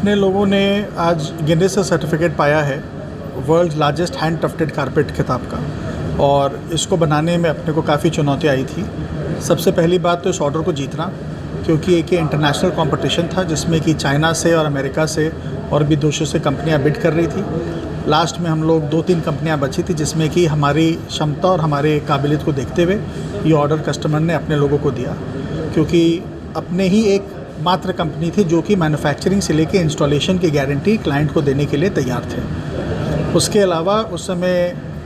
अपने लोगों ने आज गिनीज का सर्टिफिकेट पाया है world largest hand tufted carpet खिताब का, और इसको बनाने में अपने को काफ़ी चुनौतियाँ आई थी। सबसे पहली बात तो इस ऑर्डर को जीतना, क्योंकि एक इंटरनेशनल कंपटीशन था जिसमें कि चाइना से और अमेरिका से और भी 200 से कंपनियां बिड कर रही थी। लास्ट में हम लोग 2-3 कंपनियां बची थी जिसमें कि हमारी क्षमता और हमारे काबिलियत को देखते हुए ये ऑर्डर कस्टमर ने अपने लोगों को दिया, क्योंकि अपने ही एक मात्र कंपनी थी जो कि मैन्युफैक्चरिंग से लेके इंस्टॉलेशन की गारंटी क्लाइंट को देने के लिए तैयार थे। उसके अलावा उस समय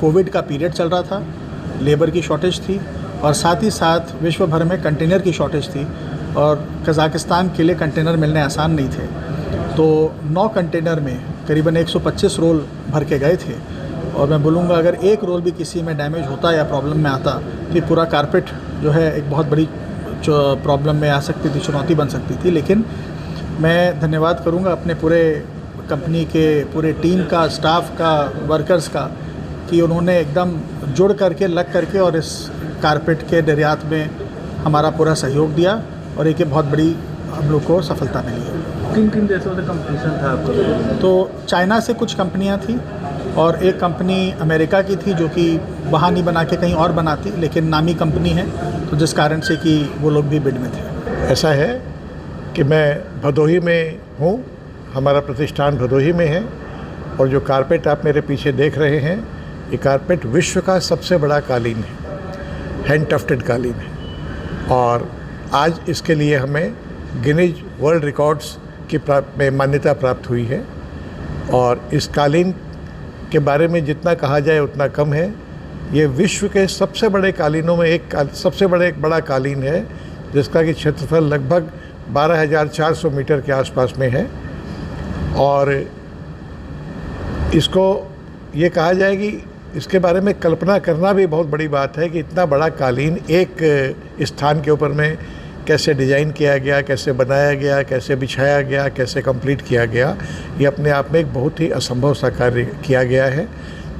कोविड का पीरियड चल रहा था, लेबर की शॉर्टेज थी और साथ ही साथ विश्व भर में कंटेनर की शॉर्टेज थी और कज़ाकिस्तान के लिए कंटेनर मिलने आसान नहीं थे। तो 9 कंटेनर में करीबन 125 रोल भर के गए थे, और मैं बोलूँगा अगर एक रोल भी किसी में डैमेज होता या प्रॉब्लम में आता तो पूरा कारपेट जो है एक बहुत बड़ी प्रॉब्लम में आ सकती थी, चुनौती बन सकती थी। लेकिन मैं धन्यवाद करूँगा अपने पूरे कंपनी के पूरे टीम का, स्टाफ का, वर्कर्स का, कि उन्होंने एकदम जुड़ करके लग करके और इस कारपेट के निर्यात में हमारा पूरा सहयोग दिया और एक बहुत बड़ी हम लोग को सफलता मिली है। किन देशों से कंपटीशन था आपका? तो चाइना से कुछ कंपनियां थी और एक कंपनी अमेरिका की थी जो कि वहाँ नहीं बना के कहीं और बनाती, लेकिन नामी कंपनी है, तो जिस कारण से कि वो लोग भी बिड में थे। ऐसा है कि मैं भदोही में हूँ, हमारा प्रतिष्ठान भदोही में है, और जो कारपेट आप मेरे पीछे देख रहे हैं ये कारपेट विश्व का सबसे बड़ा कालीन है, हैंड टफ्टेड कालीन है। और आज इसके लिए हमें गिनीज वर्ल्ड रिकॉर्ड्स की में मान्यता प्राप्त हुई है, और इस कालीन के बारे में जितना कहा जाए उतना कम है। ये विश्व के सबसे बड़े कालीनों में सबसे बड़ा कालीन है, जिसका कि क्षेत्रफल लगभग 12,400 मीटर के आसपास में है। और इसको ये कहा जाए कि इसके बारे में कल्पना करना भी बहुत बड़ी बात है कि इतना बड़ा कालीन एक स्थान के ऊपर में कैसे डिज़ाइन किया गया, कैसे बनाया गया, कैसे बिछाया गया, कैसे कंप्लीट किया गया। ये अपने आप में एक बहुत ही असंभव सा कार्य किया गया है,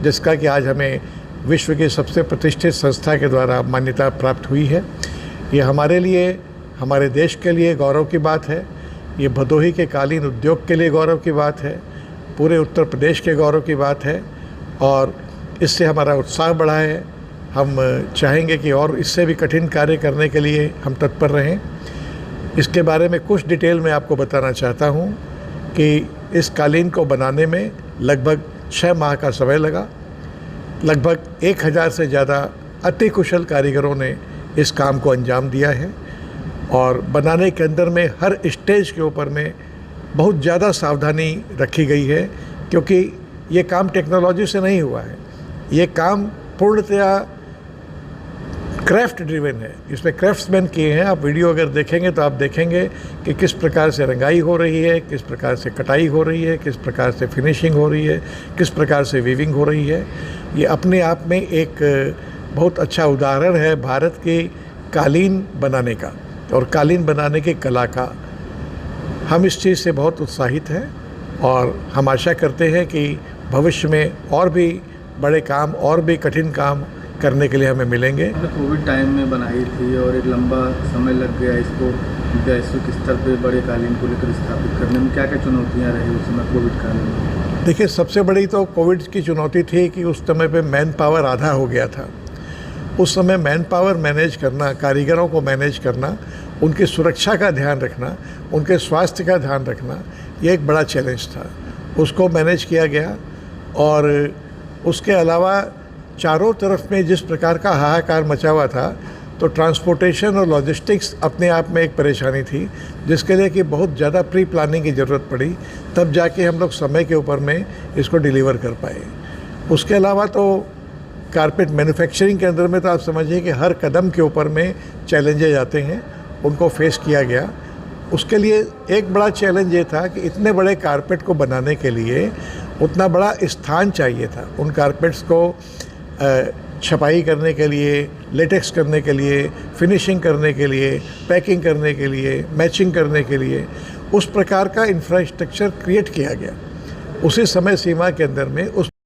जिसका कि आज हमें विश्व की सबसे प्रतिष्ठित संस्था के द्वारा मान्यता प्राप्त हुई है। ये हमारे लिए, हमारे देश के लिए गौरव की बात है। ये भदोही के कालीन उद्योग के लिए गौरव की बात है, पूरे उत्तर प्रदेश के गौरव की बात है, और इससे हमारा उत्साह बढ़ा है। हम चाहेंगे कि और इससे भी कठिन कार्य करने के लिए हम तत्पर रहें। इसके बारे में कुछ डिटेल में आपको बताना चाहता हूँ कि इस कालीन को बनाने में लगभग 6 माह का समय लगा। लगभग 1000 से ज़्यादा अति कुशल कारीगरों ने इस काम को अंजाम दिया है, और बनाने के अंदर में हर स्टेज के ऊपर में बहुत ज़्यादा सावधानी रखी गई है, क्योंकि ये काम टेक्नोलॉजी से नहीं हुआ है। ये काम पूर्णतया क्राफ्ट ड्रिवन है, इसमें क्राफ्ट्समैन किए हैं। आप वीडियो अगर देखेंगे तो आप देखेंगे कि किस प्रकार से रंगाई हो रही है, किस प्रकार से कटाई हो रही है, किस प्रकार से फिनिशिंग हो रही है, किस प्रकार से वीविंग हो रही है। ये अपने आप में एक बहुत अच्छा उदाहरण है भारत की कालीन बनाने का और कालीन बनाने की कला का। हम इस चीज़ से बहुत उत्साहित हैं और हम आशा करते हैं कि भविष्य में और भी बड़े काम और भी कठिन काम करने के लिए हमें मिलेंगे। कोविड टाइम में बनाई थी और एक लंबा समय लग गया इसको वैश्विक स्तर पे बड़े कालीन को लेकर स्थापित करने में। क्या क्या चुनौतियाँ रही उस समय कोविड काल में? देखिए, सबसे बड़ी तो कोविड की चुनौती थी कि उस समय पे मैन पावर आधा हो गया था। उस समय मैन पावर मैनेज करना, कारीगरों को मैनेज करना, उनकी सुरक्षा का ध्यान रखना, उनके स्वास्थ्य का ध्यान रखना, ये एक बड़ा चैलेंज था। उसको मैनेज किया गया, और उसके अलावा चारों तरफ में जिस प्रकार का हाहाकार मचा हुआ था, तो ट्रांसपोर्टेशन और लॉजिस्टिक्स अपने आप में एक परेशानी थी, जिसके लिए कि बहुत ज़्यादा प्री प्लानिंग की ज़रूरत पड़ी, तब जाके हम लोग समय के ऊपर में इसको डिलीवर कर पाए। उसके अलावा तो कारपेट मैन्युफैक्चरिंग के अंदर में तो आप समझिए कि हर कदम के ऊपर में चैलेंजेज आते हैं, उनको फेस किया गया। उसके लिए एक बड़ा चैलेंज ये था कि इतने बड़े कारपेट को बनाने के लिए उतना बड़ा स्थान चाहिए था। उन कारपेट्स को छपाई करने के लिए, लेटेक्स करने के लिए, फिनिशिंग करने के लिए, पैकिंग करने के लिए, मैचिंग करने के लिए उस प्रकार का इंफ्रास्ट्रक्चर क्रिएट किया गया। उसी समय सीमा के अंदर में उस